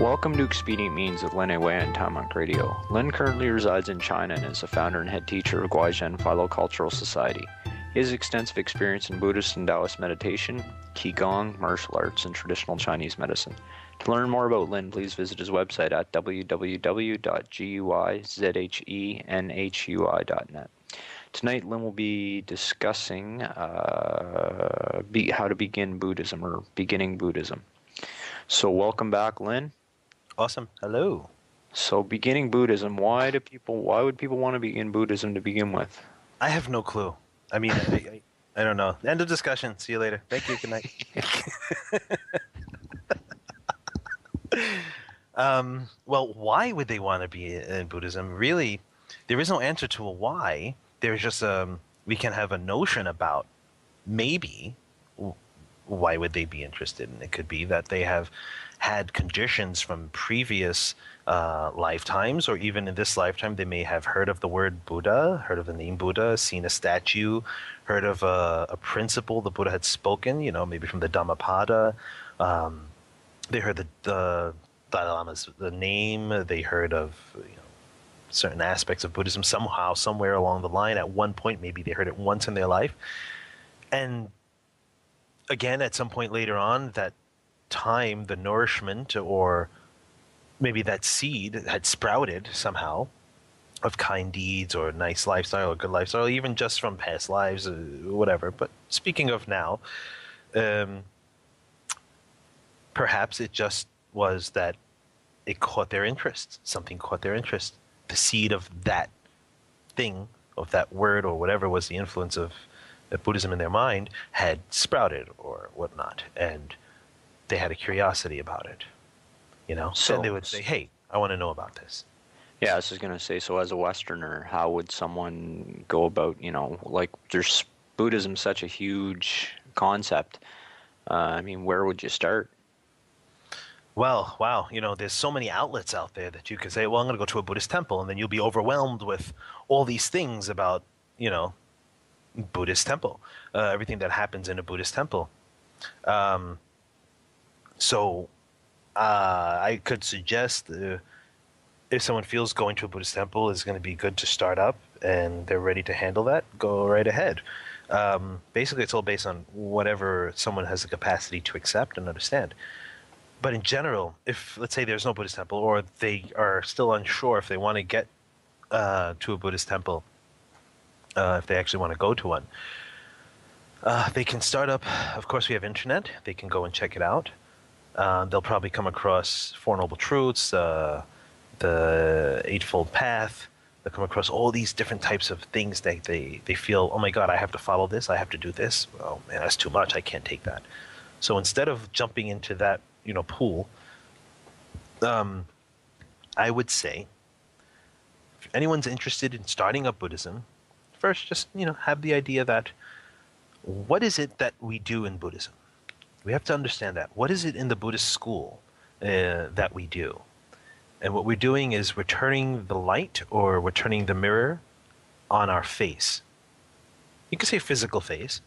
Welcome to Expedient Means with Lin Wei on TMRN Radio. Lin currently resides in China and is the founder and head teacher of Guizhen Philocultural Society. He has extensive experience in Buddhist and Taoist meditation, Qigong, martial arts, and traditional Chinese medicine. To learn more about Lin, please visit his website at www.guizhenhui.net. Tonight, Lin will be discussing how to begin Buddhism, or beginning Buddhism. So welcome back, Lin. Awesome. Hello. So beginning Buddhism, why would people want to begin Buddhism to begin with? I have no clue. I mean, I don't know. End of discussion. See you later. Thank you. Good night. Well, why would they want to be in Buddhism? Really, there is no answer to a why. There's just we can have a notion about maybe why would they be interested, and it could be that they have had conditions from previous lifetimes, or even in this lifetime they may have heard of the word Buddha, heard of the name Buddha, seen a statue, heard of a principle the Buddha had spoken, maybe from the Dhammapada. They heard the Dalai Lama's the name, they heard of certain aspects of Buddhism somehow, somewhere along the line. At one point, maybe they heard it once in their life. And again, at some point later on, that time, the nourishment, or maybe that seed had sprouted somehow of kind deeds or nice lifestyle or good lifestyle, even just from past lives, whatever. But speaking of now, perhaps it just was that it caught their interest. Something caught their interest. The seed of that thing, of that word, or whatever was the influence of Buddhism in their mind, had sprouted or whatnot, and they had a curiosity about it. So then they would say, "Hey, I want to know about this." Yeah, I was just going to say, so as a Westerner, how would someone go about, there's Buddhism, such a huge concept. Where would you start? Well, wow, there's so many outlets out there that you could say, well, I'm going to go to a Buddhist temple, and then you'll be overwhelmed with all these things about, Buddhist temple, everything that happens in a Buddhist temple. So I could suggest if someone feels going to a Buddhist temple is going to be good to start up and they're ready to handle that, go right ahead. Basically, it's all based on whatever someone has the capacity to accept and understand. But in general, if, let's say, there's no Buddhist temple, or they are still unsure if they want to get to a Buddhist temple, if they actually want to go to one, they can start up. Of course, we have internet. They can go and check it out. They'll probably come across Four Noble Truths, the Eightfold Path. They'll come across all these different types of things that they feel, oh my God, I have to follow this, I have to do this. Oh man, that's too much, I can't take that. So instead of jumping into that pool, I would say, if anyone's interested in starting up Buddhism, first just have the idea that, what is it that we do in Buddhism? We have to understand that. What is it in the Buddhist school that we do? And what we're doing is we're turning the light, or we're turning the mirror on our face. You can say physical face.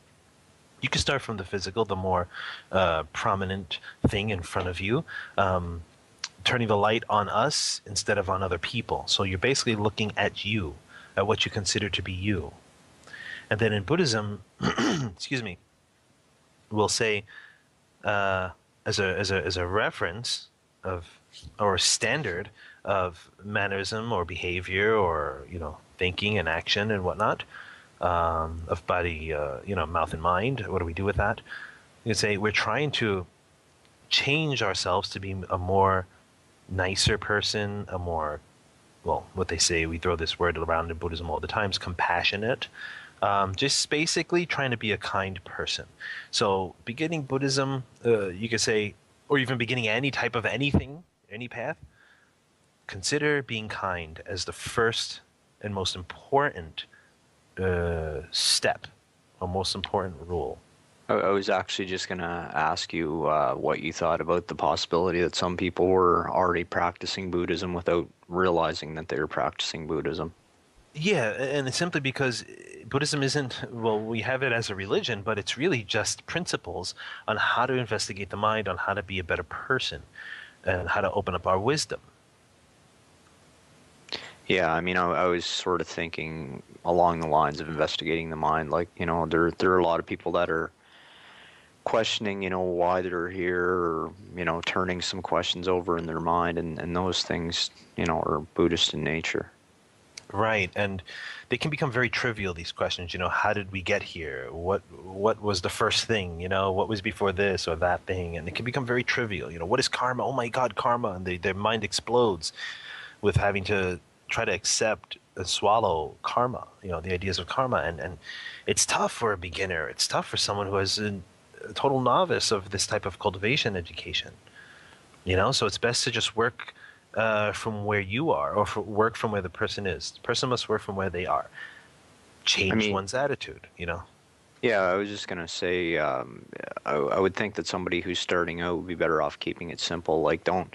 You can start from the physical, the more prominent thing in front of you, turning the light on us instead of on other people. So you're basically looking at you, at what you consider to be you. And then in Buddhism, excuse me, we'll say as a reference of, or a standard of mannerism or behavior, or thinking and action and whatnot, of body, mouth and mind. What do we do with that? You can say we're trying to change ourselves to be a more nicer person, a more, well, what they say, we throw this word around in Buddhism all the time, is compassionate. Just basically trying to be a kind person. So beginning Buddhism, you could say, or even beginning any type of anything, any path, consider being kind as the first and most important step, or most important rule. I was actually just going to ask you what you thought about the possibility that some people were already practicing Buddhism without realizing that they were practicing Buddhism. Yeah, and it's simply because Buddhism isn't, well, we have it as a religion, but it's really just principles on how to investigate the mind, on how to be a better person. and how to open up our wisdom. Yeah, I mean, I was sort of thinking along the lines of investigating the mind. Like, there are a lot of people that are questioning, why they're here, or, turning some questions over in their mind, and those things, are Buddhist in nature. Right, and they can become very trivial, these questions. How did we get here? What was the first thing? What was before this or that thing? And it can become very trivial. What is karma? Oh my God, karma! And their mind explodes with having to try to accept and swallow karma. The ideas of karma, and it's tough for a beginner. It's tough for someone who is a total novice of this type of cultivation education. So it's best to just work from where you are, or work from where the person is. The person must work from where they are. Change one's attitude, Yeah, I was just gonna say, I would think that somebody who's starting out would be better off keeping it simple. Like, don't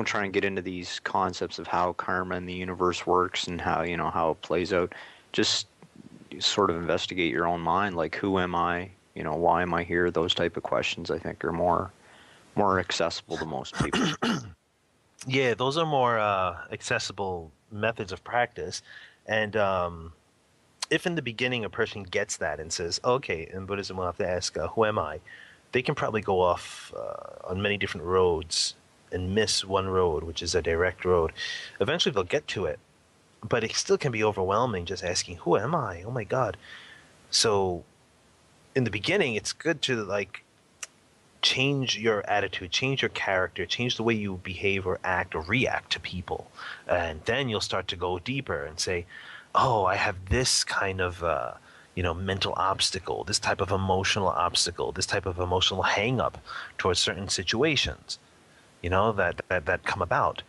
try and get into these concepts of how karma in the universe works and how how it plays out. Just sort of investigate your own mind. Like, who am I? Why am I here? Those type of questions, I think, are more accessible to most people. Yeah, those are more accessible methods of practice. And if in the beginning a person gets that and says, okay, in Buddhism we'll have to ask, who am I? They can probably go off on many different roads and miss one road, which is a direct road. Eventually they'll get to it, but it still can be overwhelming just asking, who am I? Oh my God. So in the beginning, it's good to change your attitude, change your character, change the way you behave or act or react to people. And then you'll start to go deeper and say, oh, I have this kind of mental obstacle, this type of emotional obstacle, this type of emotional hang up towards certain situations, that come about.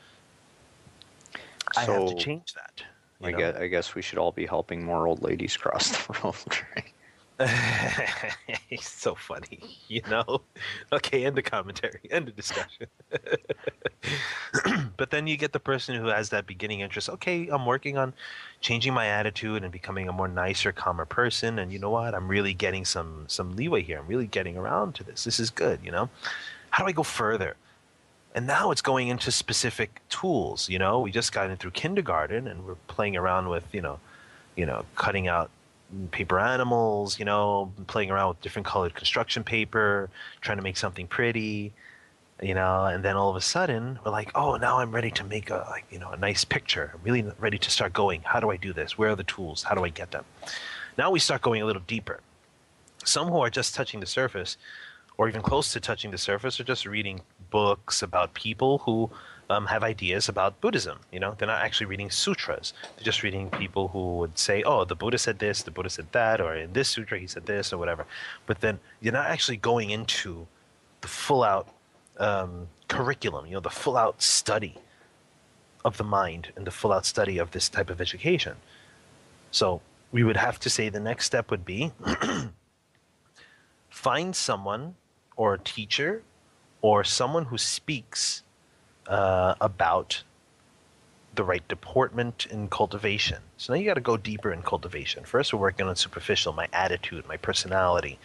I have to change that. I guess we should all be helping more old ladies cross the road, right? He's so funny, Okay, end the commentary, end the discussion. But then you get the person who has that beginning interest. Okay, I'm working on changing my attitude and becoming a more nicer, calmer person. And you know what? I'm really getting some leeway here. I'm really getting around to this. This is good, How do I go further? And now it's going into specific tools. We just got in through kindergarten and we're playing around with, cutting out paper animals, playing around with different colored construction paper, trying to make something pretty, and then all of a sudden we're like, oh, now I'm ready to make a nice picture. I'm really ready to start going. How do I do this? Where are the tools? How do I get them? Now we start going a little deeper. Some who are just touching the surface, or even close to touching the surface, are just reading books about people who have ideas about Buddhism. They're not actually reading sutras. They're just reading people who would say, oh, the Buddha said this, the Buddha said that, or in this sutra he said this, or whatever. But then you're not actually going into the full-out curriculum, the full-out study of the mind and the full-out study of this type of education. So we would have to say the next step would be find someone or a teacher or someone who speaks about the right deportment in cultivation. So now you got to go deeper in cultivation. First, we're working on superficial, my attitude, my personality.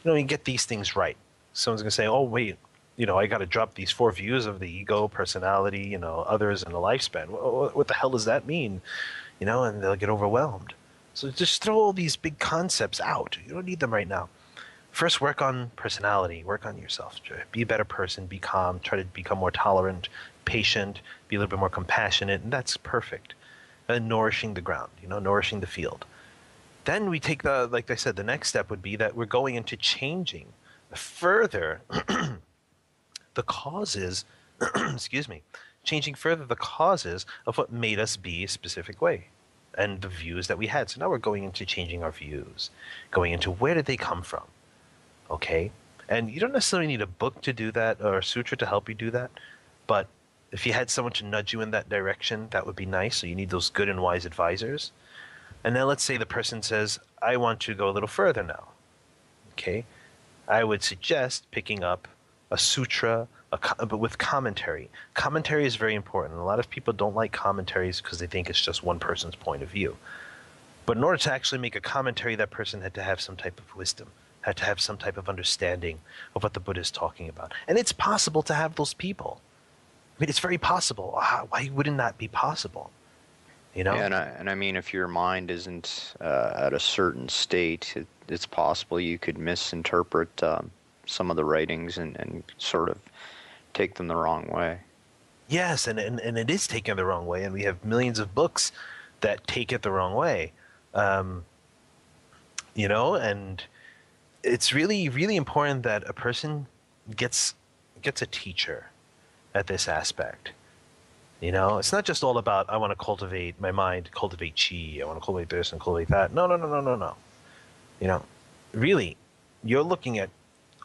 You get these things right. Someone's going to say, oh, wait, I got to drop these 4 views of the ego, personality, others, and the lifespan. What the hell does that mean? And they'll get overwhelmed. So just throw all these big concepts out. You don't need them right now. First, work on personality, work on yourself. Be a better person, be calm, try to become more tolerant, patient, be a little bit more compassionate, and that's perfect. And nourishing the ground, nourishing the field. Then we take like I said, the next step would be that we're going into changing further the causes, excuse me, changing further the causes of what made us be a specific way and the views that we had. So now we're going into changing our views, going into where did they come from? Okay, and you don't necessarily need a book to do that or a sutra to help you do that, but if you had someone to nudge you in that direction, that would be nice. So you need those good and wise advisors. And then let's say the person says, I want to go a little further now. Okay, I would suggest picking up a sutra, but with commentary. Commentary is very important. A lot of people don't like commentaries because they think it's just one person's point of view. But in order to actually make a commentary, that person had to have some type of wisdom, had to have some type of understanding of what the Buddha is talking about. And it's possible to have those people. I mean, it's very possible. Why wouldn't that be possible? You know? Yeah, and I mean, if your mind isn't at a certain state, it's possible you could misinterpret some of the writings and sort of take them the wrong way. Yes, and it is taken the wrong way, and we have millions of books that take it the wrong way. Um, and it's really, really important that a person gets a teacher at this aspect. It's not just all about I want to cultivate my mind, cultivate chi, I want to cultivate this and cultivate that. No, no, no, no, no, no. Really, you're looking at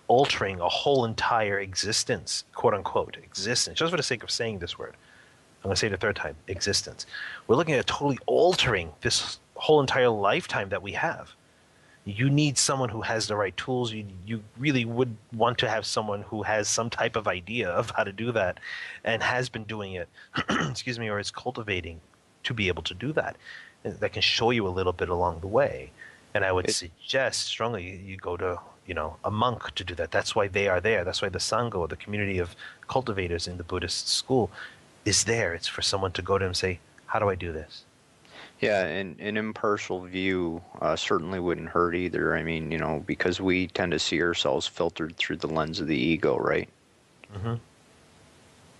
altering a whole entire existence, quote unquote, existence, just for the sake of saying this word. I'm going to say it a third time, existence. We're looking at totally altering this whole entire lifetime that we have. You need someone who has the right tools. You really would want to have someone who has some type of idea of how to do that and has been doing it, excuse me, or is cultivating to be able to do that. And that can show you a little bit along the way. And I would suggest strongly you go to, a monk to do that. That's why they are there. That's why the Sangha, or the community of cultivators in the Buddhist school, is there. It's for someone to go to and say, how do I do this? Yeah, and an impartial view certainly wouldn't hurt either. I mean, because we tend to see ourselves filtered through the lens of the ego, right? Mm-hmm.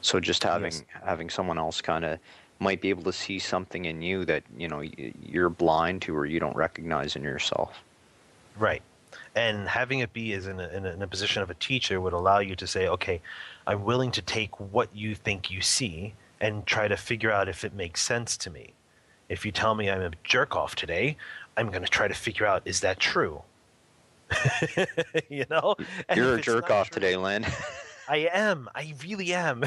So just having someone else kind of might be able to see something in you that, you're blind to or you don't recognize in yourself. Right. And having it be as in a position of a teacher would allow you to say, okay, I'm willing to take what you think you see and try to figure out if it makes sense to me. If you tell me I'm a jerk off today, I'm going to try to figure out, is that true? You're a jerk off today, Lynn. I am. I really am.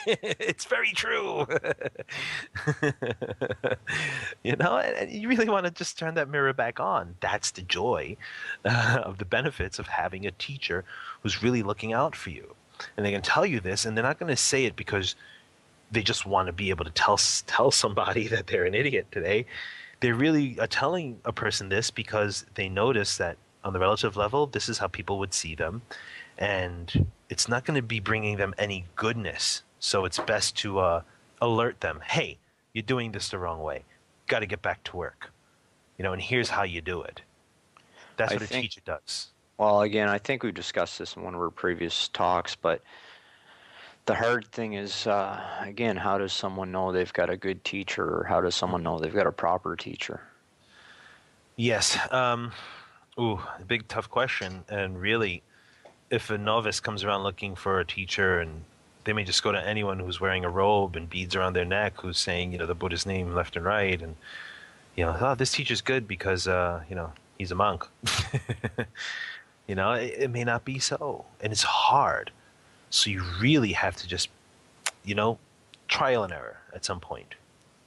It's very true. And you really want to just turn that mirror back on. That's the joy of the benefits of having a teacher who's really looking out for you. And they can tell you this, and they're not going to say it because they just want to be able to tell somebody that they're an idiot today. They really are telling a person this because they notice that on the relative level, this is how people would see them. And it's not going to be bringing them any goodness. So it's best to alert them, hey, you're doing this the wrong way. Got to get back to work. And here's how you do it. That's what a teacher does. Well, again, I think we discussed this in one of our previous talks, but the hard thing is, again, how does someone know they've got a good teacher, or how does someone know they've got a proper teacher? Yes. Big, tough question. And really, if a novice comes around looking for a teacher, and they may just go to anyone who's wearing a robe and beads around their neck, who's saying, the Buddha's name left and right, and, this teacher's good because, he's a monk. It may not be so. And it's hard. So you really have to just, trial and error at some point.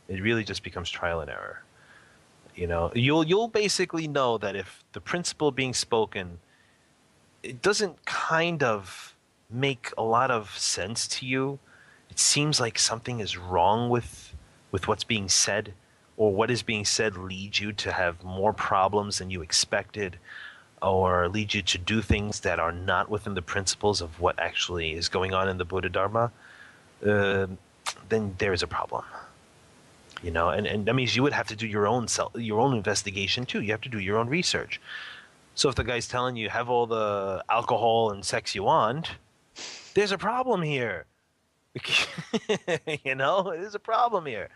It really just becomes trial and error. You'll basically know that if the principle being spoken, it doesn't kind of make a lot of sense to you. It seems like something is wrong with what's being said, or what is being said leads you to have more problems than you expected, or lead you to do things that are not within the principles of what actually is going on in the Buddha Dharma, then there is a problem. And that means you would have to do your own investigation too. You have to do your own research. So if the guy's telling you have all the alcohol and sex you want, there's a problem here. There's a problem here.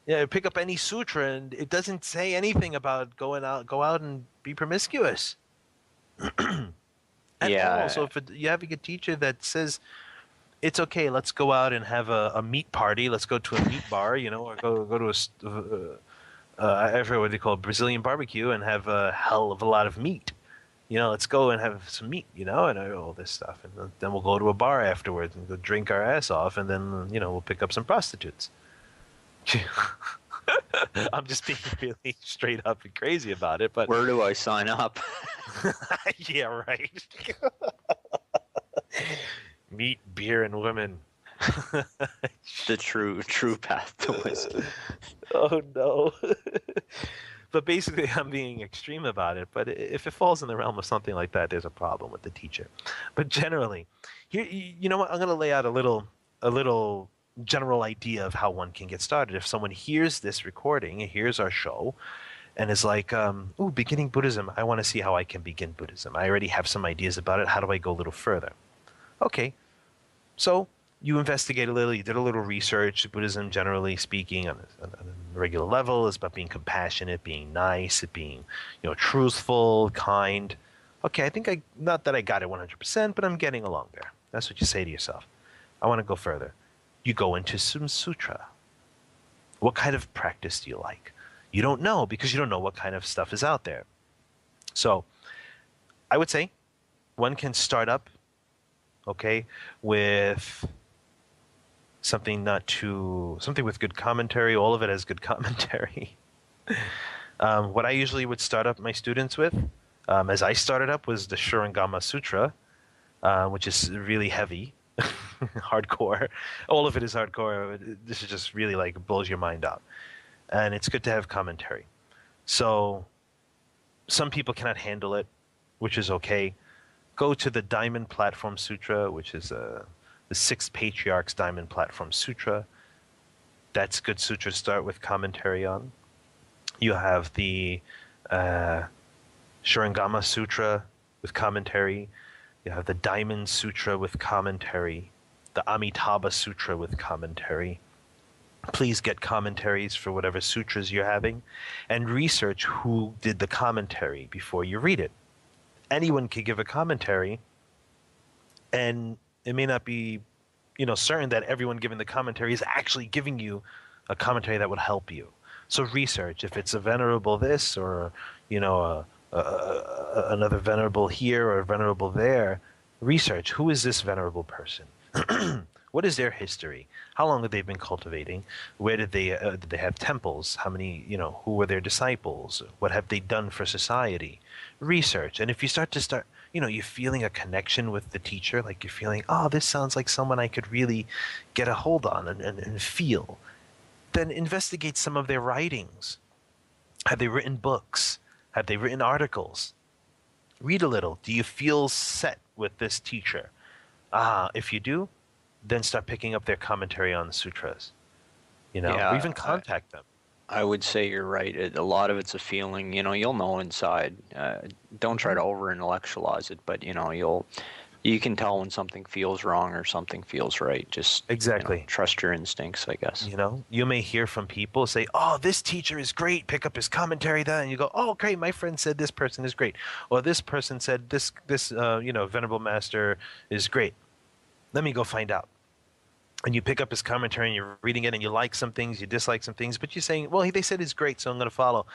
Pick up any sutra and it doesn't say anything about go out and be promiscuous. Yeah. Also, if you have a good teacher that says it's okay, let's go out and have a meat party. Let's go to a meat bar, or go to I forget what they call it, Brazilian barbecue, and have a hell of a lot of meat. Let's go and have some meat, and all this stuff. And then we'll go to a bar afterwards and go drink our ass off, and then, we'll pick up some prostitutes. I'm just being really straight up and crazy about it, but where do I sign up? Yeah, right. Meat, beer, and women. The true path to wisdom. Oh no. But basically, I'm being extreme about it. But if it falls in the realm of something like that, there's a problem with the teacher. But generally, here, you know what? I'm going to lay out a little a little general idea of how one can get started. If someone hears this recording, hears our show, and is like, ooh, beginning Buddhism, I want to see how I can begin Buddhism. I already have some ideas about it. How do I go a little further? Okay, so you investigate a little, you did a little research. Buddhism, generally speaking, on a regular level, is about being compassionate, being nice, being, truthful, kind. Okay, I think not that I got it 100%, but I'm getting along there. That's what you say to yourself. I want to go further. You go into some sutra. What kind of practice do you like? You don't know because you don't know what kind of stuff is out there. So I would say one can start up, okay, with something with good commentary. All of it has good commentary. What I usually would start up my students with, as I started up, was the Shurangama Sutra, which is really heavy, hardcore. All of it is hardcore. This is just really like blows your mind out. And it's good to have commentary. So some people cannot handle it, which is okay. Go to the Diamond Platform Sutra, which is the Six Patriarchs Diamond Platform Sutra. That's a good sutra to start with commentary on. You have the Shurangama Sutra with commentary. You have the Diamond Sutra with commentary. The Amitabha Sutra with commentary. Please get commentaries for whatever sutras you're having, and research who did the commentary before you read it. Anyone can give a commentary, and it may not be, certain that everyone giving the commentary is actually giving you a commentary that would help you. So research if it's a venerable this or another venerable here or a venerable there. Research who is this venerable person. What is their history? How long have they been cultivating? Where did they have temples? How many, who were their disciples? What have they done for society? Research. And if you start, you're feeling a connection with the teacher, like you're feeling, oh, this sounds like someone I could really get a hold on and feel, then investigate some of their writings. Have they written books? Have they written articles? Read a little. Do you feel set with this teacher? If you do, then start picking up their commentary on the sutras, or even contact them. I would say you're right. A lot of it's a feeling, you'll know inside. Don't try to over-intellectualize it, but, you can tell when something feels wrong or something feels right. Just exactly trust your instincts, I guess. You may hear from people say, oh, this teacher is great. Pick up his commentary then. And you go, oh, great. My friend said this person is great. Or this person said this venerable master is great. Let me go find out. And you pick up his commentary and you're reading it and you like some things, you dislike some things, but you're saying, well, they said it's great, so I'm going to follow.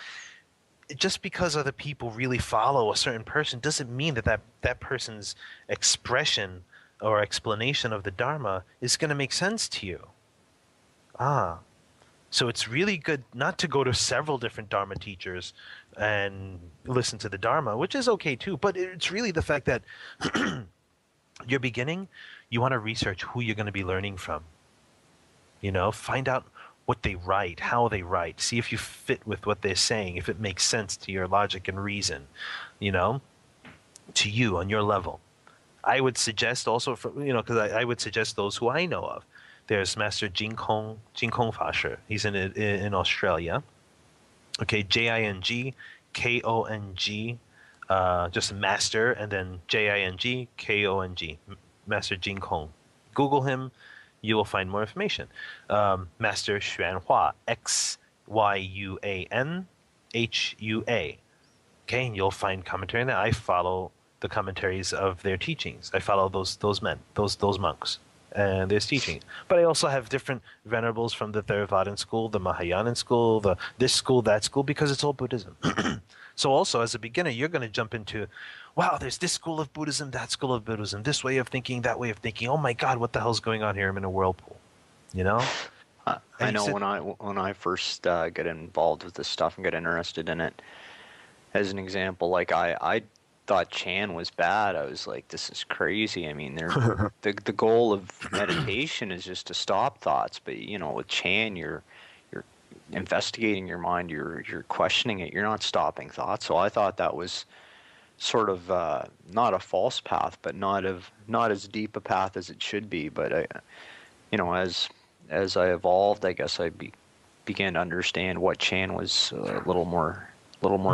Just because other people really follow a certain person doesn't mean that person's expression or explanation of the Dharma is going to make sense to you. So it's really good not to go to several different Dharma teachers and listen to the Dharma, which is okay too, but it's really the fact that you're beginning, you want to research who you're going to be learning from. Find out what they write, how they write, see if you fit with what they're saying, if it makes sense to your logic and reason, to you on your level. I would suggest also, because I would suggest those who I know of. There's Master Jingkong Fashi. He's in Australia. Okay, Jingkong, just Master, and then Jingkong, Master Jingkong. Google him, you will find more information. Master Xuanhua, Xyuanhua. Okay, and you'll find commentary on that. I follow the commentaries of their teachings. I follow those men, those monks, and their teaching. But I also have different venerables from the Theravadan school, the Mahayanan school, this school, that school, because it's all Buddhism. So also, as a beginner, you're going to jump into, wow, there's this school of Buddhism, that school of Buddhism, this way of thinking, that way of thinking. Oh my God, what the hell's going on here? I'm in a whirlpool, I know when I first got involved with this stuff and got interested in it, as an example, like I thought Chan was bad. I was like, this is crazy. I mean, the goal of meditation is just to stop thoughts, but with Chan, you're investigating your mind, you're questioning it, you're not stopping thoughts. So I thought that was sort of not a false path, but not as deep a path as it should be. But as I evolved, I guess began to understand what Chan was a little more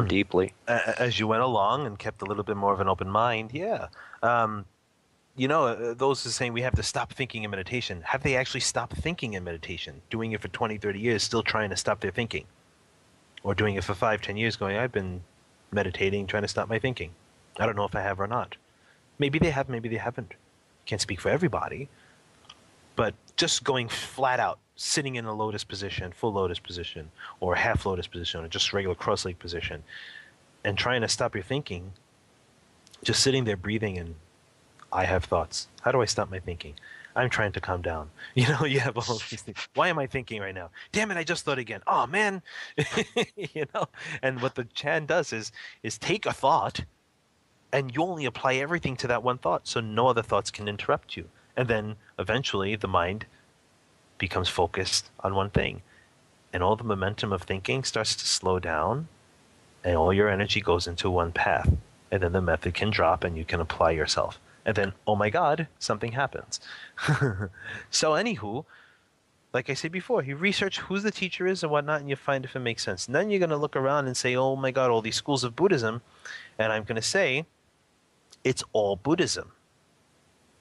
deeply. As you went along and kept a little bit more of an open mind, yeah. Um, those who are saying we have to stop thinking in meditation, have they actually stopped thinking in meditation? Doing it for 20, 30 years, still trying to stop their thinking? Or doing it for 5, 10 years going, I've been meditating, trying to stop my thinking. I don't know if I have or not. Maybe they have, maybe they haven't. Can't speak for everybody. But just going flat out, sitting in a lotus position, full lotus position, or half lotus position, or just regular cross-leg position, and trying to stop your thinking, just sitting there breathing and I have thoughts. How do I stop my thinking? I'm trying to calm down. You have all these things. Why am I thinking right now? Damn it, I just thought again. Oh, man. And what the Chan does is take a thought and you only apply everything to that one thought so no other thoughts can interrupt you. And then eventually the mind becomes focused on one thing. And all the momentum of thinking starts to slow down and all your energy goes into one path. And then the method can drop and you can apply yourself. And then, oh my God, something happens. So anywho, like I said before, you research who the teacher is and whatnot, and you find if it makes sense. And then you're going to look around and say, oh my God, all these schools of Buddhism. And I'm going to say, it's all Buddhism.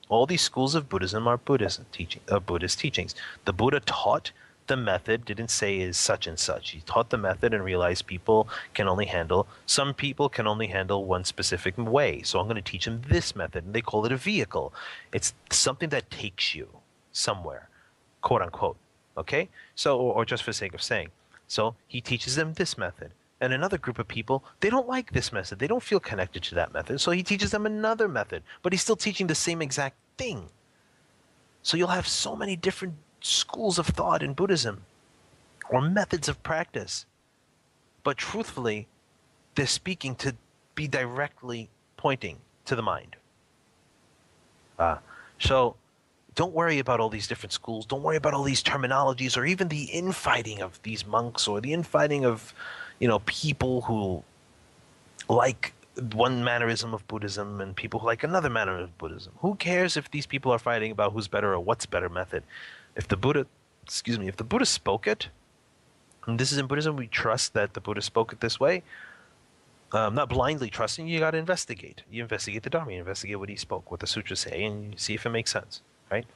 All these schools of Buddhism are Buddhist teachings. The Buddha taught the method, didn't say is such and such. He taught the method and realized some people can only handle one specific way. So I'm going to teach them this method, and they call it a vehicle. It's something that takes you somewhere, quote unquote. Okay? So, or just for the sake of saying. So he teaches them this method. And another group of people, they don't like this method. They don't feel connected to that method. So he teaches them another method, but he's still teaching the same exact thing. So you'll have so many different schools of thought in Buddhism or methods of practice. But truthfully, they're speaking to be directly pointing to the mind. So don't worry about all these different schools. Don't worry about all these terminologies or even the infighting of these monks or the infighting of people who like one mannerism of Buddhism and people who like another manner of Buddhism. Who cares if these people are fighting about who's better or what's better method? If the Buddha spoke it, and this is in Buddhism, we trust that the Buddha spoke it this way. Not blindly trusting, you got to investigate. You investigate the Dharma, you investigate what he spoke, what the sutras say, and you see if it makes sense, right?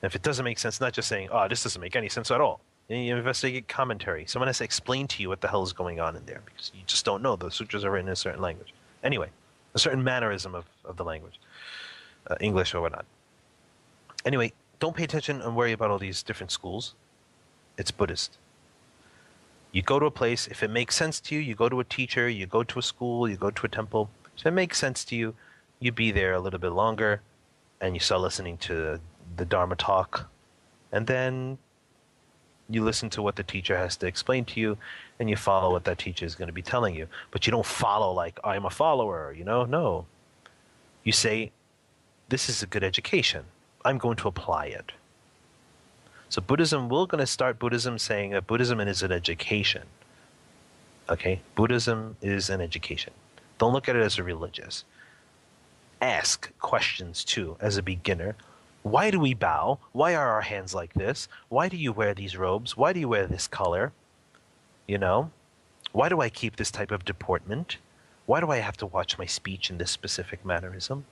And if it doesn't make sense, not just saying, oh, this doesn't make any sense at all. And you investigate commentary. Someone has to explain to you what the hell is going on in there because you just don't know. The sutras are written in a certain language. Anyway, a certain mannerism of the language, English or whatnot. Anyway, don't pay attention and worry about all these different schools. It's Buddhist. You go to a place, if it makes sense to you, you go to a teacher, you go to a school, you go to a temple. If it makes sense to you, you be there a little bit longer and you start listening to the Dharma talk. And then you listen to what the teacher has to explain to you and you follow what that teacher is going to be telling you. But you don't follow like, I'm a follower, No. You say, this is a good education. I'm going to apply it. So Buddhism, we're going to start Buddhism saying that Buddhism is an education. Okay? Buddhism is an education. Don't look at it as a religious. Ask questions too as a beginner. Why do we bow? Why are our hands like this? Why do you wear these robes? Why do you wear this color? Why do I keep this type of deportment? Why do I have to watch my speech in this specific mannerism?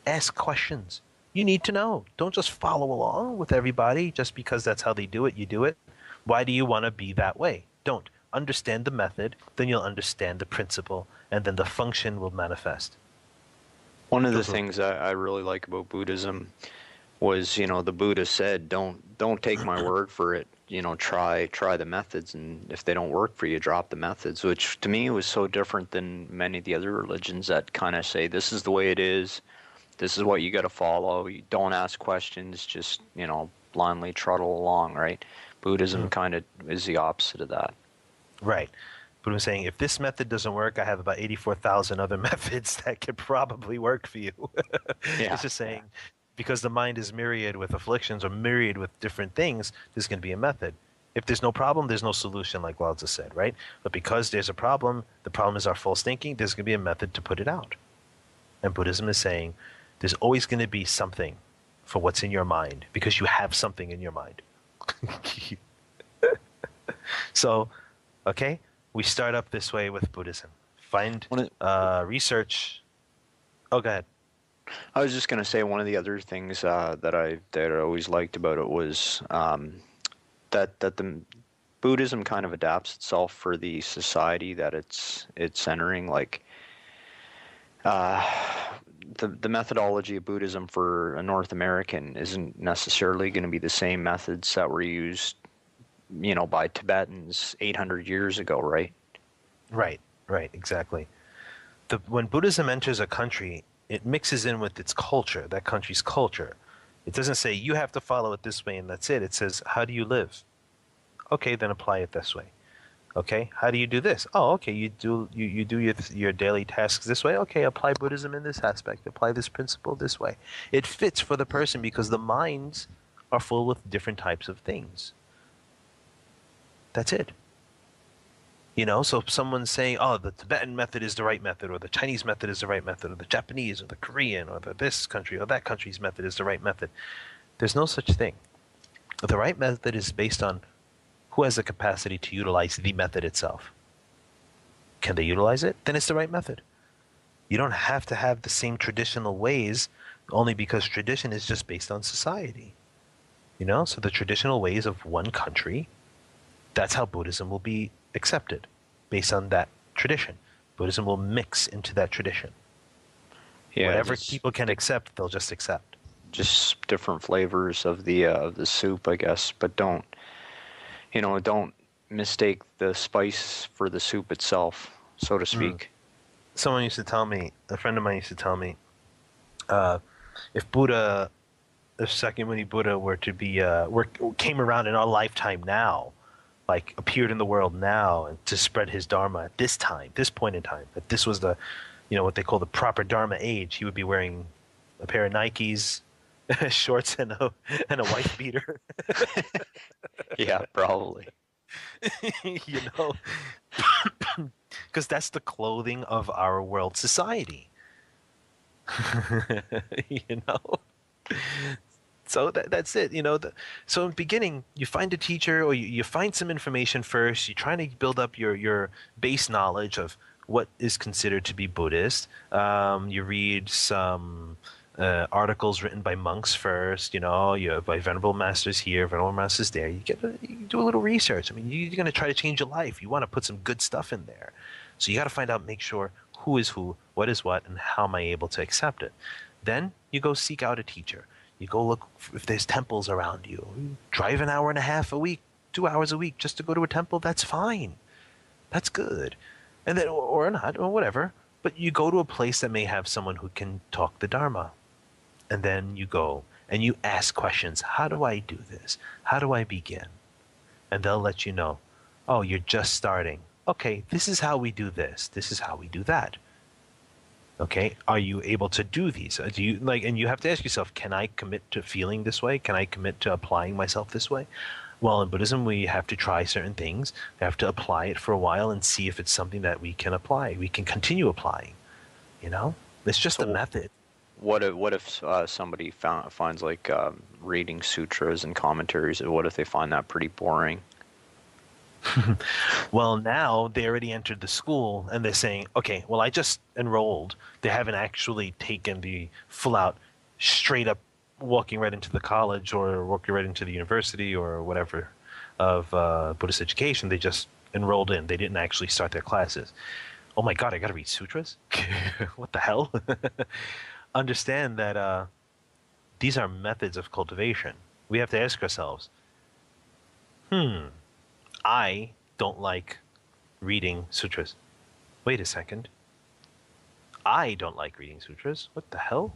Ask questions. You need to know. Don't just follow along with everybody just because that's how they do it, you do it. Why do you want to be that way? Don't. Understand the method, then you'll understand the principle, and then the function will manifest. One of the things I really like about Buddhism was, the Buddha said, don't take my word for it. Try the methods, and if they don't work for you, drop the methods, which to me was so different than many of the other religions that kind of say, this is the way it is. This is what you got to follow. You don't ask questions, just, blindly trudge along, right? Buddhism kind of is the opposite of that. Right. But I'm saying if this method doesn't work, I have about 84,000 other methods that could probably work for you. Yeah. It's just saying because the mind is myriad with afflictions or myriad with different things, there's going to be a method. If there's no problem, there's no solution, like Lao Tzu said, right? But because there's a problem, the problem is our false thinking, there's going to be a method to put it out. And Buddhism is saying there's always going to be something for what's in your mind because you have something in your mind. So, okay, we start up this way with Buddhism. Find research. Oh, go ahead. I was just going to say one of the other things that I always liked about it was that the Buddhism kind of adapts itself for the society that it's entering. Like the methodology of Buddhism for a North American isn't necessarily going to be the same methods that were used, by Tibetans 800 years ago, right? Right, exactly. When Buddhism enters a country, it mixes in with its culture, that country's culture. It doesn't say you have to follow it this way and that's it. It says, how do you live? Okay, then apply it this way. Okay, how do you do this? Oh, okay, you do your daily tasks this way. Okay, apply Buddhism in this aspect. Apply this principle this way. It fits for the person because the minds are full with different types of things. That's it. So if someone's saying, oh, the Tibetan method is the right method, or the Chinese method is the right method, or the Japanese, or the Korean, or this country, or that country's method is the right method, there's no such thing. The right method is based on who has the capacity to utilize the method itself. Can they utilize it? Then it's the right method. You don't have to have the same traditional ways only because tradition is just based on society. So the traditional ways of one country, that's how Buddhism will be accepted based on that tradition. Buddhism will mix into that tradition. Yeah, whatever people can accept, they'll just accept. Just different flavors of the soup, I guess, but don't mistake the spice for the soup itself, so to speak. Someone used to tell me, a friend of mine used to tell me, if Shakyamuni Buddha were to be came around in our lifetime now, like appeared in the world now and to spread his dharma at this point in time, that this was the, what they call the proper dharma age, he would be wearing a pair of Nikes, shorts, and a wife beater. Yeah, probably. Because that's the clothing of our world society. So that's it. So in the beginning, you find a teacher or you find some information first. You're trying to build up your base knowledge of what is considered to be Buddhist. You read some articles written by monks first, by venerable masters here, venerable masters there. You do a little research. I mean, you're going to try to change your life. You want to put some good stuff in there. So you got to find out, make sure who is who, what is what, and how am I able to accept it. Then you go seek out a teacher. You go look if there's temples around you. You drive an hour and a half a week, 2 hours a week just to go to a temple. That's fine. That's good. And then, or not, or whatever. But you go to a place that may have someone who can talk the Dharma. And then you go and you ask questions. How do I do this? How do I begin? And they'll let you know, oh, you're just starting. Okay, this is how we do this. This is how we do that. Okay, are you able to do these? Do you and you have to ask yourself, can I commit to feeling this way? Can I commit to applying myself this way? Well, in Buddhism, we have to try certain things. We have to apply it for a while and see if it's something that we can apply. We can continue applying. It's just a method. What if somebody finds like reading sutras and commentaries? What if they find that pretty boring? Well, now they already entered the school and they're saying, okay, well, I just enrolled. They haven't actually taken the full out, straight up walking right into the college or walking right into the university or whatever of Buddhist education. They just enrolled in. They didn't actually start their classes. Oh my God, I got to read sutras? What the hell? Understand that these are methods of cultivation. We have to ask ourselves, I don't like reading sutras. Wait a second. I don't like reading sutras. What the hell?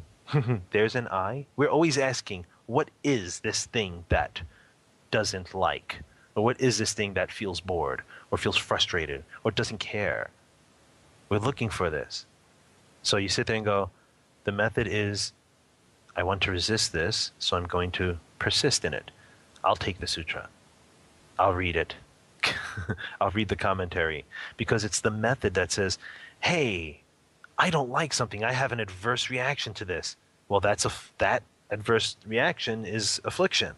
There's an I. We're always asking, what is this thing that doesn't like? Or what is this thing that feels bored or feels frustrated or doesn't care? We're looking for this. So you sit there and go, the method is, I want to resist this, so I'm going to persist in it. I'll take the sutra. I'll read it. I'll read the commentary, because it's the method that says, hey, I don't like something. I have an adverse reaction to this. Well, that adverse reaction is affliction.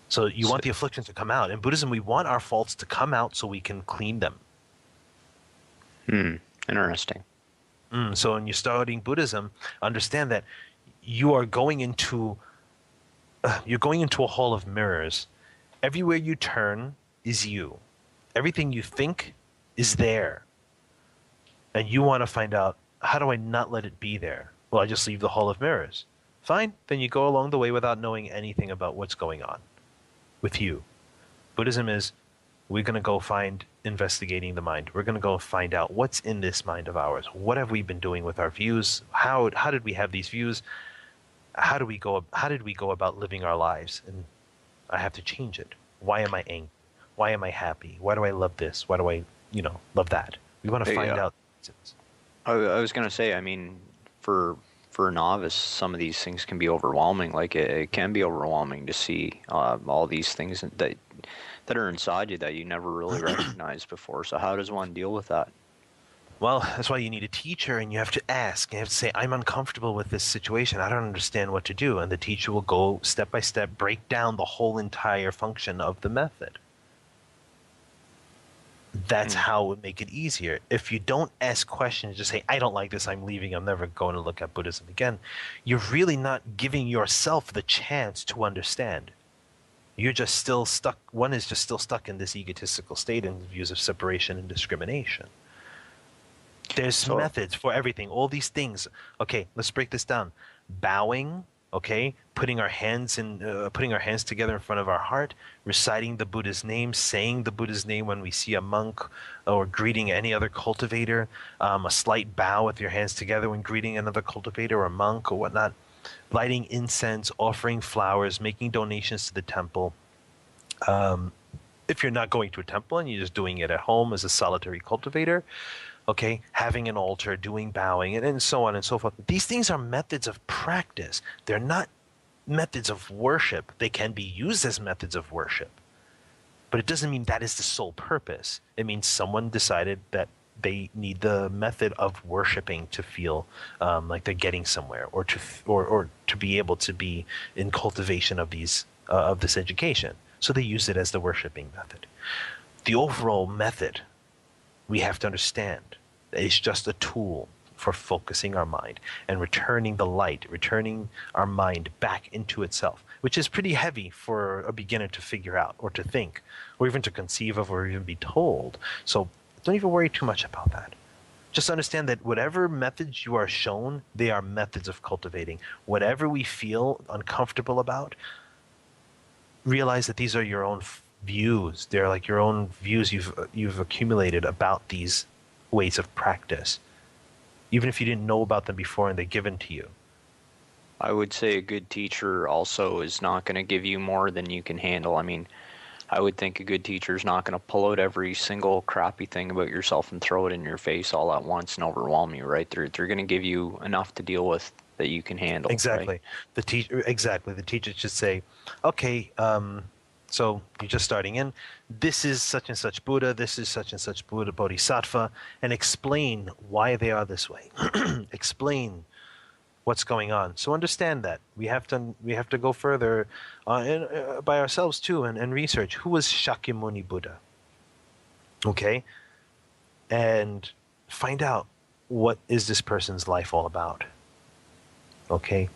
So you want the affliction to come out. In Buddhism, we want our faults to come out so we can clean them. Interesting. So when you're studying Buddhism, understand that you are going into a hall of mirrors. Everywhere you turn is you. Everything you think is there. And you want to find out, how do I not let it be there? Well, I just leave the hall of mirrors. Fine, then you go along the way without knowing anything about what's going on with you. Buddhism is, we're going to go find investigating the mind. We're going to go find out what's in this mind of ours. What have we been doing with our views? How did we have these views? How did we go about living our lives? And I have to change it. Why am I angry? Why am I happy? Why do I love this? Why do I, love that? We want to find out. I was going to say, I mean, for a novice, some of these things can be overwhelming. Like it can be overwhelming to see all these things that are inside you that you never really recognized before. So how does one deal with that? Well, that's why you need a teacher, and you have to ask. You have to say, I'm uncomfortable with this situation. I don't understand what to do. And the teacher will go step by step, break down the whole entire function of the method. That's how it would make it easier. If you don't ask questions, just say, I don't like this, I'm leaving, I'm never going to look at Buddhism again, you're really not giving yourself the chance to understand. You're just still stuck. One is just still stuck in this egotistical state in views of separation and discrimination. There's methods for everything. All these things. Okay, let's break this down. Bowing. Okay, putting our hands together in front of our heart, reciting the Buddha's name, saying the Buddha's name when we see a monk, or greeting any other cultivator. A slight bow with your hands together when greeting another cultivator or a monk or whatnot. Lighting incense, offering flowers, making donations to the temple. If you're not going to a temple and you're just doing it at home as a solitary cultivator, okay, having an altar, doing bowing, and so on and so forth. These things are methods of practice. They're not methods of worship. They can be used as methods of worship. But it doesn't mean that is the sole purpose. It means someone decided that they need the method of worshiping to feel like they're getting somewhere, or to be able to be in cultivation of this education. So they use it as the worshiping method. The overall method, we have to understand, is just a tool for focusing our mind and returning the light, returning our mind back into itself, which is pretty heavy for a beginner to figure out or to think or even to conceive of or even be told. So don't even worry too much about that. Just understand that whatever methods you are shown, they are methods of cultivating. Whatever we feel uncomfortable about, realize that these are your own views. They're like your own views you've accumulated about these ways of practice, even if you didn't know about them before and they're given to you. I would say a good teacher also is not going to give you more than you can handle. I mean, I would think a good teacher is not going to pull out every single crappy thing about yourself and throw it in your face all at once and overwhelm you, right? They're going to give you enough to deal with that you can handle. Exactly. Right? The teacher should say, okay, so you're just starting in. This is such and such Buddha. This is such and such Buddha Bodhisattva, and explain why they are this way. Explain what's going on. So understand that we have to go further by ourselves too, and research who was Shakyamuni Buddha. Okay, and find out what is this person's life all about. Okay.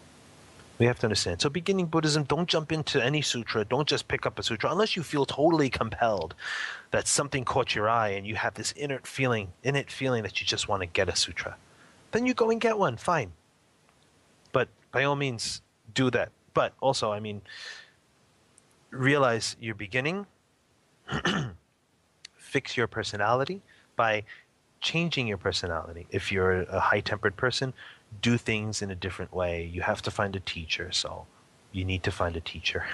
We have to understand. So beginning Buddhism, don't jump into any sutra. Don't just pick up a sutra unless you feel totally compelled that something caught your eye and you have this innate feeling that you just want to get a sutra. Then you go and get one, fine. But by all means, do that. But also, I mean, realize you're beginning. Fix your personality by changing your personality. If you're a high-tempered person, do things in a different way. You have to find a teacher, so you need to find a teacher.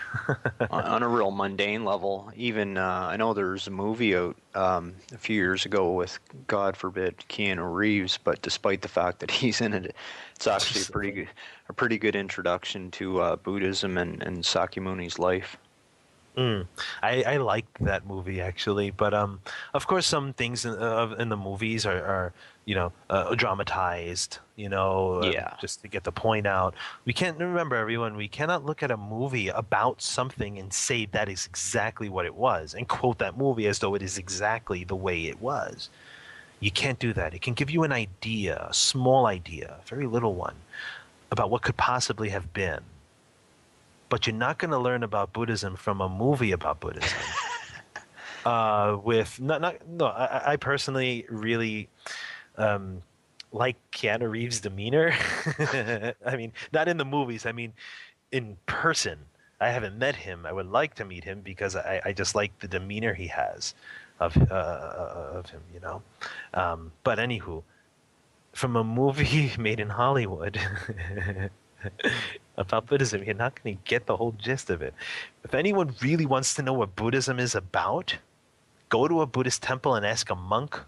On a real mundane level, even I know there's a movie out a few years ago with, God forbid, Keanu Reeves, but despite the fact that he's in it, it's actually a pretty good introduction to Buddhism and Sakyamuni's life. Mm. I liked that movie actually, but of course, some things in the movies are dramatized, Yeah. just to get the point out. We can't remember everyone. We cannot look at a movie about something and say that is exactly what it was, and quote that movie as though it is exactly the way it was. You can't do that. It can give you an idea, a small idea, a very little one, about what could possibly have been. But you're not going to learn about Buddhism from a movie about Buddhism. With not no, I personally really like Keanu Reeves' demeanor. I mean, not in the movies. I mean, in person. I haven't met him. I would like to meet him because I just like the demeanor he has of him, But anywho, from a movie made in Hollywood about Buddhism, you're not going to get the whole gist of it. If anyone really wants to know what Buddhism is about, go to a Buddhist temple and ask a monk.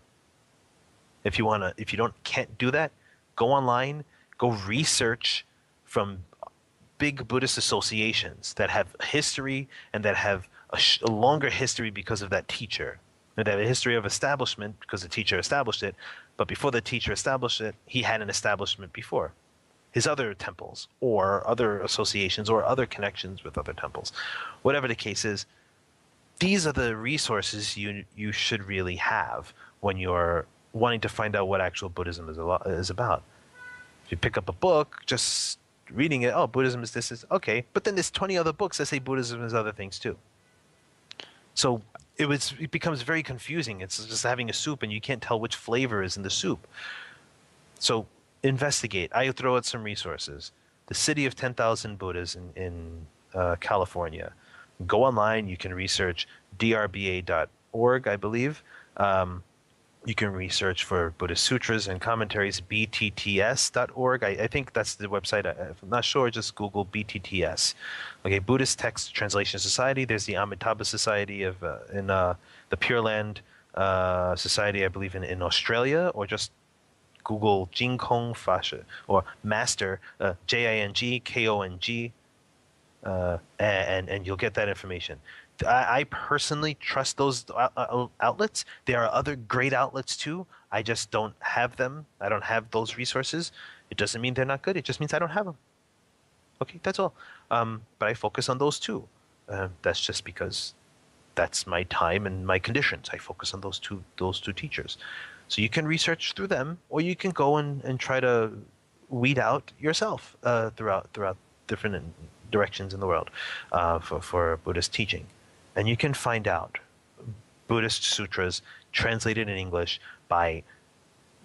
If you can't do that, go online, go research from big Buddhist associations that have history and that have a longer history because of that teacher. And they have a history of establishment because the teacher established it. But before the teacher established it, he had an establishment before his other temples or other associations or other connections with other temples. Whatever the case is, these are the resources you should really have when you're wanting to find out what actual Buddhism is about. If you pick up a book, just reading it, oh, Buddhism is this, is okay. But then there's 20 other books that say Buddhism is other things too. So it becomes very confusing. It's just having a soup and you can't tell which flavor is in the soup. So investigate. I throw out some resources. The City of 10,000 Buddhas in California. Go online. You can research drba.org, I believe. You can research for Buddhist sutras and commentaries, btts.org. I think that's the website. I'm not sure. Just Google BTTS. Okay, Buddhist Text Translation Society. There's the Amitabha Society in the Pure Land Society, I believe, in Australia, or just Google Jingkong Fasha or Master, JINGKONG, and you'll get that information. I personally trust those outlets. There are other great outlets too. I just don't have them. I don't have those resources. It doesn't mean they're not good. It just means I don't have them. Okay, that's all. But I focus on those two. That's just because that's my time and my conditions. I focus on those two teachers. So you can research through them, or you can go and try to weed out yourself throughout different directions in the world for Buddhist teaching. And you can find out Buddhist sutras translated in English by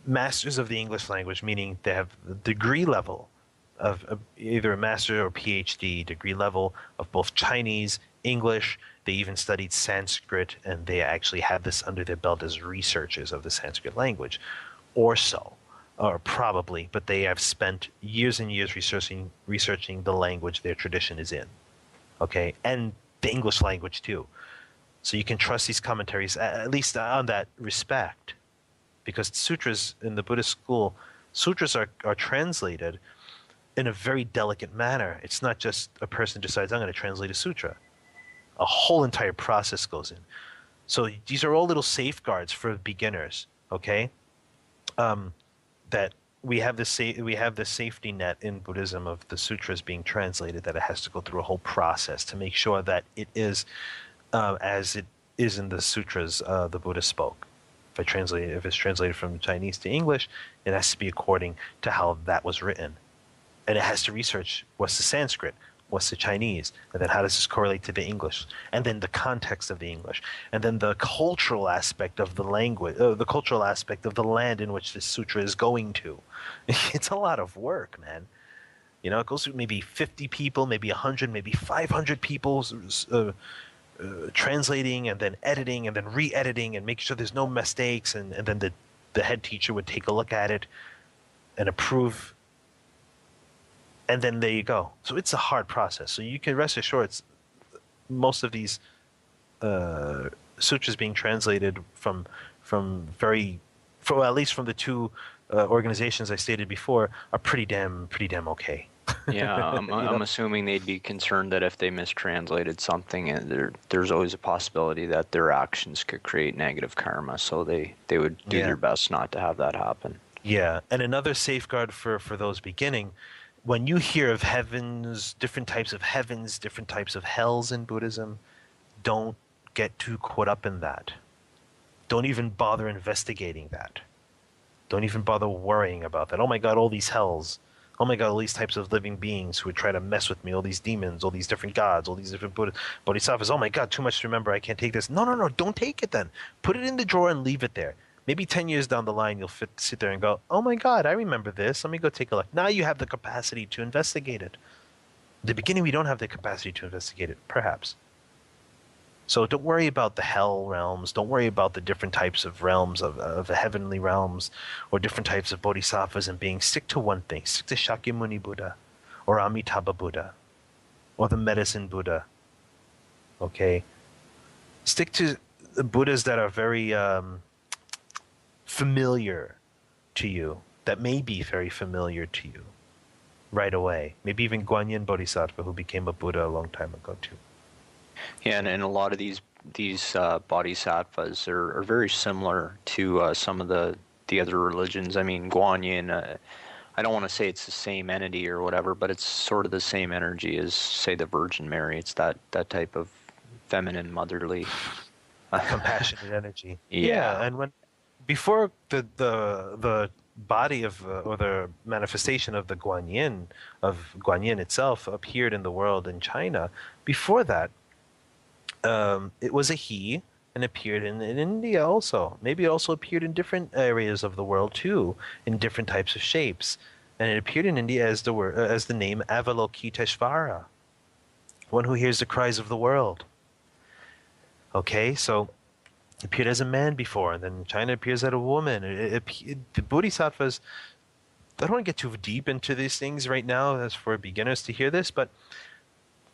masters of the English language, meaning they have the degree level of either a master or PhD degree level of both Chinese, English. They even studied Sanskrit, and they actually have this under their belt as researchers of the Sanskrit language, or probably, but they have spent years and years researching the language their tradition is in, okay, and the English language too. So you can trust these commentaries, at least on that respect, because sutras in the Buddhist school, sutras are translated in a very delicate manner. It's not just a person decides, I'm going to translate a sutra. A whole entire process goes in. So these are all little safeguards for beginners, okay? That we have this safety net in Buddhism of the sutras being translated, that it has to go through a whole process to make sure that it is as it is in the sutras the Buddha spoke. If it's translated from Chinese to English, it has to be according to how that was written. And it has to research what's the Sanskrit, what's the Chinese, and then how does this correlate to the English, and then the context of the English, and then the cultural aspect of the language, the cultural aspect of the land in which this sutra is going to. It's a lot of work, man. It goes through maybe 50 people, maybe 100, maybe 500 people translating and then editing and then re-editing and making sure there's no mistakes, and then the head teacher would take a look at it and approve. And then there you go. So it's a hard process. So you can rest assured most of these sutras being translated from at least from the two organizations I stated before are pretty damn okay. Yeah, You know? I'm assuming they'd be concerned that if they mistranslated something, there's always a possibility that their actions could create negative karma, so they would do Yeah. their best not to have that happen. Yeah. And another safeguard for those beginning, when you hear of heavens, different types of hells in Buddhism, don't get too caught up in that. Don't even bother investigating that. Don't even bother worrying about that. Oh my God, all these hells. Oh my God, all these types of living beings who would try to mess with me, all these demons, all these different gods, all these different bodhisattvas. Oh my God, too much to remember. I can't take this. No, no, no, don't take it then. Put it in the drawer and leave it there. Maybe 10 years down the line, you'll sit there and go, oh my God, I remember this. Let me go take a look. Now you have the capacity to investigate it. In the beginning, we don't have the capacity to investigate it, perhaps. So don't worry about the hell realms. Don't worry about the different types of realms of the heavenly realms or different types of bodhisattvas and beings. Stick to one thing. Stick to Shakyamuni Buddha or Amitabha Buddha or the medicine Buddha. Okay? Stick to the Buddhas that are very familiar to you, that may be very familiar to you right away. Maybe even Guanyin Bodhisattva, who became a Buddha a long time ago too. Yeah, and a lot of these bodhisattvas are very similar to some of the other religions. I mean, Guanyin. I don't want to say it's the same entity or whatever, but it's sort of the same energy as, say, the Virgin Mary. It's that type of feminine, motherly, Compassionate energy. yeah, And when before the body of or the manifestation of the Guanyin itself appeared in the world in China, before that, it was a he and appeared in India also. Maybe it also appeared in different areas of the world too, in different types of shapes. And it appeared in India as the name Avalokiteshvara, one who hears the cries of the world. Okay, so it appeared as a man before, and then in China it appears as a woman. The bodhisattvas, I don't want to get too deep into these things right now as for beginners to hear this, but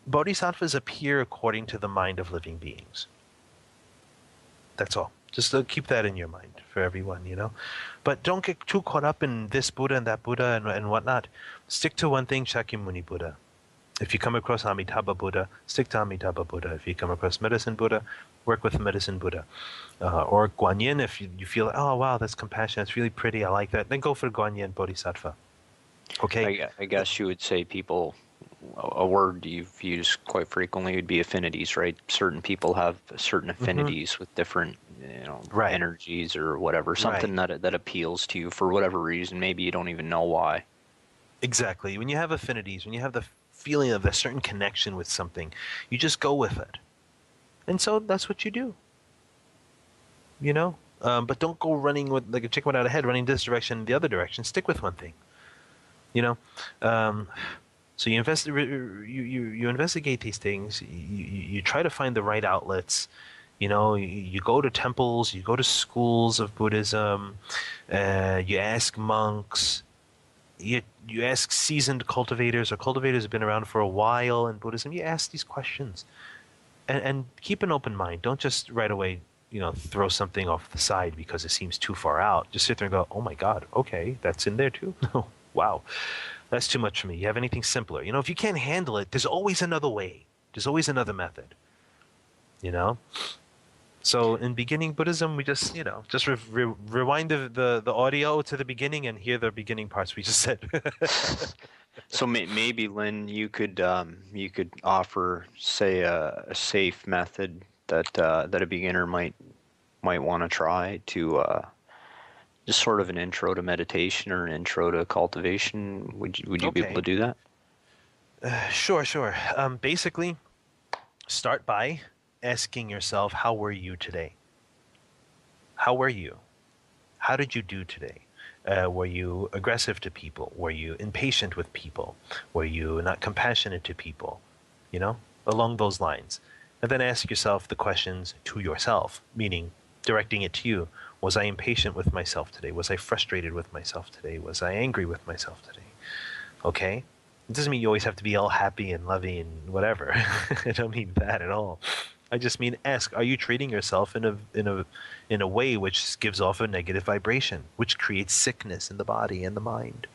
bodhisattvas appear according to the mind of living beings. That's all. Just keep that in your mind for everyone, you know. But don't get too caught up in this Buddha and that Buddha and whatnot. Stick to one thing, Shakyamuni Buddha. If you come across Amitabha Buddha, stick to Amitabha Buddha. If you come across Medicine Buddha, work with Medicine Buddha. Or Guanyin, if you feel, oh wow, that's compassion, that's really pretty, I like that, then go for Guanyin Bodhisattva. Okay? I guess you would say people, a word you've used quite frequently would be affinities, right? Certain people have certain affinities with different, Right. energies or whatever, something that appeals to you for whatever reason. Maybe you don't even know why. Exactly. When you have affinities, when you have the feeling of a certain connection with something, you just go with it. And so that's what you do. You know? But don't go running with like a chicken without a head, running this direction, the other direction. Stick with one thing. You know? So you investigate these things. You try to find the right outlets. You know, you go to temples, you go to schools of Buddhism, you ask monks, you ask seasoned cultivators or cultivators who've been around for a while in Buddhism. You ask these questions, and keep an open mind. Don't just right away, throw something off the side because it seems too far out. Just sit there and go, oh my God, okay, that's in there too. Wow, that's too much for me. You have anything simpler? If you can't handle it, there's always another way. There's always another method. So in beginning Buddhism, we just rewind the audio to the beginning and hear the beginning parts we just said. So maybe, Lynn, you could offer, say, a safe method that a beginner might want to try to just sort of an intro to meditation or an intro to cultivation. Would you be able to do that? Sure. Basically, start by asking yourself, how were you today? How were you? How did you do today? Were you aggressive to people? Were you impatient with people? Were you not compassionate to people? Along those lines. And then ask yourself the questions to yourself, meaning directing it to you. Was I impatient with myself today? Was I frustrated with myself today? Was I angry with myself today? Okay? It doesn't mean you always have to be all happy and loving and whatever. I don't mean that at all. I just mean ask, are you treating yourself in a way which gives off a negative vibration, which creates sickness in the body and the mind?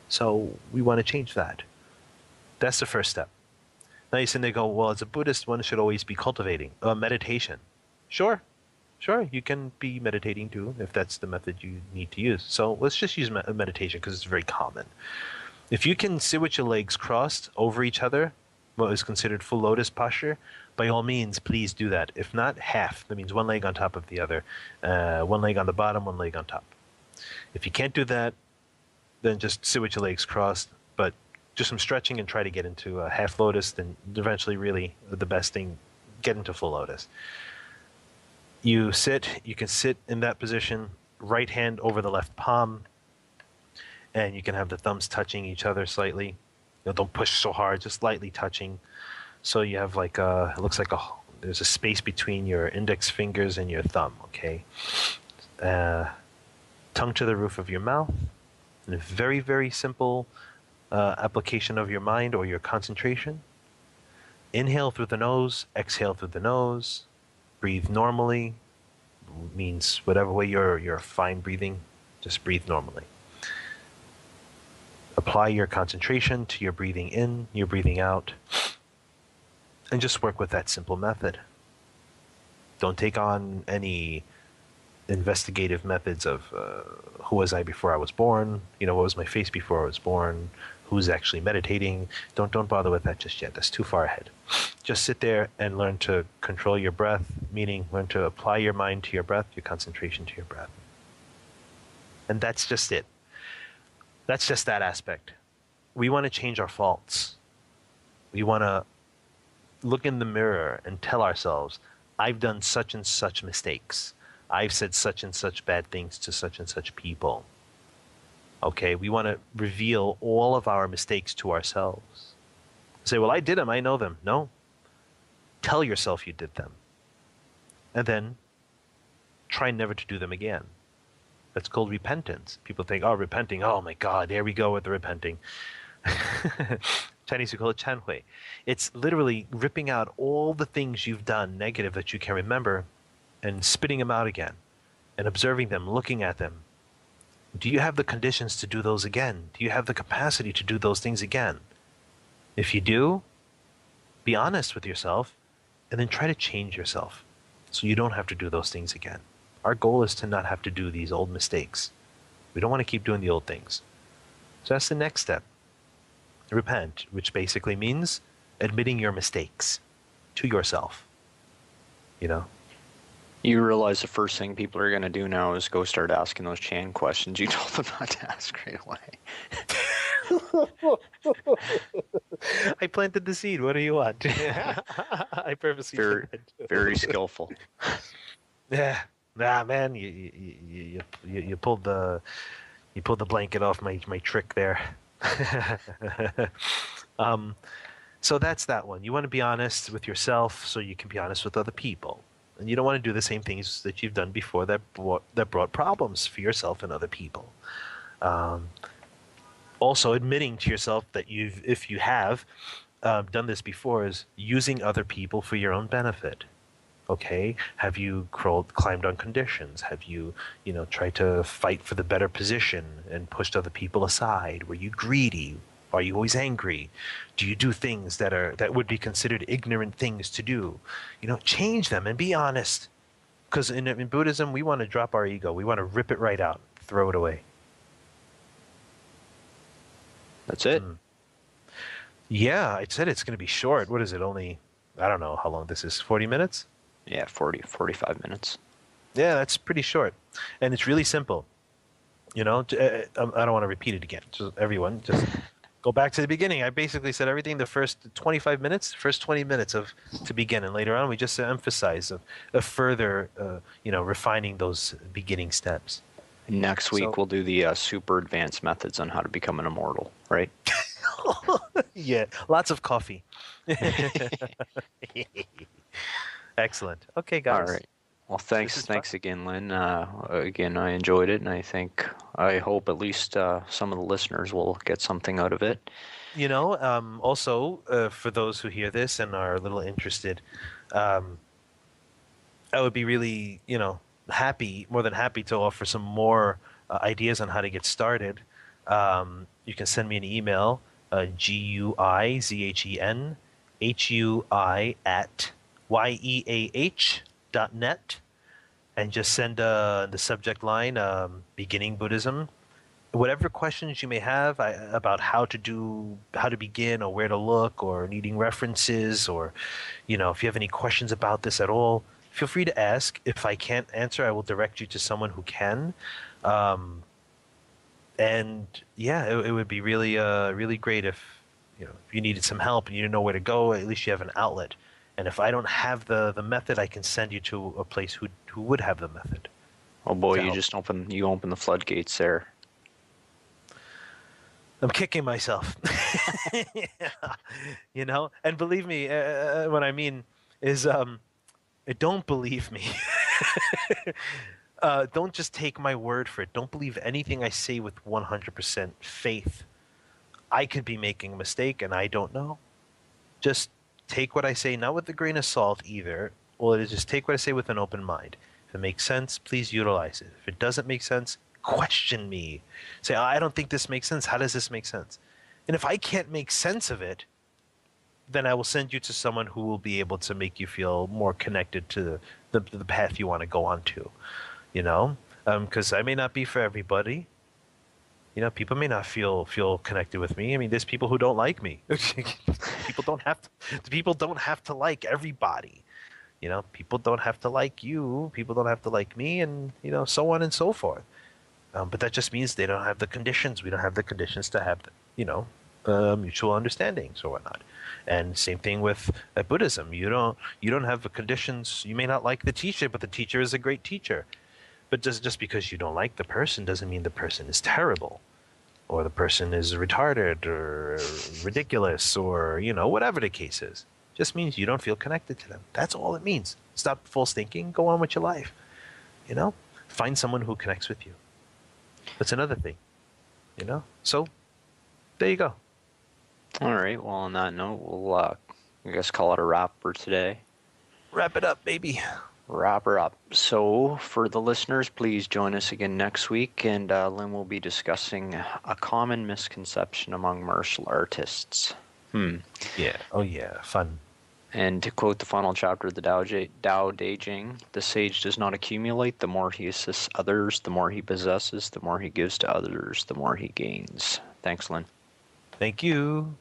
So we want to change that. That's the first step. Now you sit there and go, well, as a Buddhist, one should always be cultivating meditation. Sure, you can be meditating too if that's the method you need to use. So let's just use meditation because it's very common. If you can sit with your legs crossed over each other, what is considered full lotus posture, by all means, please do that. If not, half. That means one leg on top of the other. One leg on the bottom, one leg on top. If you can't do that, then just sit with your legs crossed, but do some stretching and try to get into a half lotus, then eventually really the best thing, get into full lotus. You can sit in that position, right hand over the left palm, and you can have the thumbs touching each other slightly. Don't push so hard, just lightly touching. So you have it looks like there's a space between your index fingers and your thumb, okay? Tongue to the roof of your mouth, and a very, very simple application of your mind or your concentration. Inhale through the nose, exhale through the nose. Breathe normally. Means whatever way you're fine breathing, just breathe normally. Apply your concentration to your breathing in, your breathing out, and just work with that simple method. Don't take on any investigative methods of who was I before I was born, what was my face before I was born, who's actually meditating. Don't bother with that just yet. That's too far ahead. Just sit there and learn to control your breath, meaning learn to apply your mind to your breath, your concentration to your breath. And that's just it. That's just that aspect. We want to change our faults. We want to look in the mirror and tell ourselves, I've done such and such mistakes. I've said such and such bad things to such and such people. Okay, we want to reveal all of our mistakes to ourselves. Say, well, I did them, I know them. No. Tell yourself you did them. And then try never to do them again. That's called repentance. People think, repenting, oh my God, there we go with the repenting. Chinese, we call it chanhui. It's literally ripping out all the things you've done negative that you can remember and spitting them out again and observing them, looking at them. Do you have the conditions to do those again? Do you have the capacity to do those things again? If you do, be honest with yourself and then try to change yourself so you don't have to do those things again. Our goal is to not have to do these old mistakes. We don't want to keep doing the old things. So that's the next step. Repent, which basically means admitting your mistakes to yourself. You realize the first thing people are going to do now is go start asking those Chan questions you told them not to ask right away. I planted the seed. What do you want? I purposely very skillful. Yeah. Nah, man, you pulled the blanket off my trick there. So that's that one. You want to be honest with yourself so you can be honest with other people. And you don't want to do the same things that you've done before that brought problems for yourself and other people. Also, admitting to yourself that if you have done this before, is using other people for your own benefit. Okay, have you climbed on conditions? Have you, tried to fight for the better position and pushed other people aside? Were you greedy? Are you always angry? Do you do things that would be considered ignorant things to do? Change them and be honest. Because in Buddhism, we want to drop our ego. We want to rip it right out, throw it away. That's it? Yeah, I said it's going to be short. What is it? Only, I don't know how long this is, 40 minutes? Yeah, 45 minutes. Yeah, that's pretty short. And it's really simple. I don't want to repeat it again. Everyone, just go back to the beginning. I basically said everything the first 25 minutes, first 20 minutes to begin. And later on, we just emphasize a further, refining those beginning steps. Next week, we'll do the super advanced methods on how to become an immortal, right? Yeah, lots of coffee. Excellent. Okay, guys. All right. Well, thanks again, Lynn. Again, I enjoyed it, and I hope at least some of the listeners will get something out of it. Also, for those who hear this and are a little interested, I would be really, more than happy to offer some more ideas on how to get started. You can send me an email, guizhenhui@yeah.net, and just send the subject line, beginning Buddhism. Whatever questions you may have about how to begin, or where to look, or needing references, or if you have any questions about this at all, feel free to ask. If I can't answer, I will direct you to someone who can. And yeah, it would be really great if if you needed some help and you didn't know where to go. At least you have an outlet. And if I don't have the method, I can send you to a place who would have the method. Oh boy, to you help. just open the floodgates there. I'm kicking myself. And believe me, what I mean is, don't believe me. Don't just take my word for it. Don't believe anything I say with 100% faith. I could be making a mistake and I don't know. Just take what I say, not with a grain of salt either. Well, just take what I say with an open mind. If it makes sense, please utilize it. If it doesn't make sense, question me. Say, I don't think this makes sense. How does this make sense? And if I can't make sense of it, then I will send you to someone who will be able to make you feel more connected to the path you want to go on to. Because I may not be for everybody. People may not feel connected with me. I mean, there's people who don't like me. People don't have to like everybody. People don't have to like you. People don't have to like me, and so on and so forth. But that just means they don't have the conditions. We don't have the conditions to have, mutual understandings or whatnot. And same thing with Buddhism. You don't have the conditions. You may not like the teacher, but the teacher is a great teacher. But just because you don't like the person doesn't mean the person is terrible, or the person is retarded or ridiculous, or whatever the case is. Just means you don't feel connected to them. That's all it means. Stop false thinking. Go on with your life. Find someone who connects with you. That's another thing. So there you go. All right. Well, on that note, we'll I guess call it a wrap for today. Wrap it up, baby. Wrap her up. So, for the listeners, please join us again next week, and Lynn will be discussing a common misconception among martial artists. Yeah. Oh, yeah. Fun. And to quote the final chapter of the Tao Te Ching, the sage does not accumulate. The more he assists others, the more he possesses. The more he gives to others, the more he gains. Thanks, Lynn. Thank you.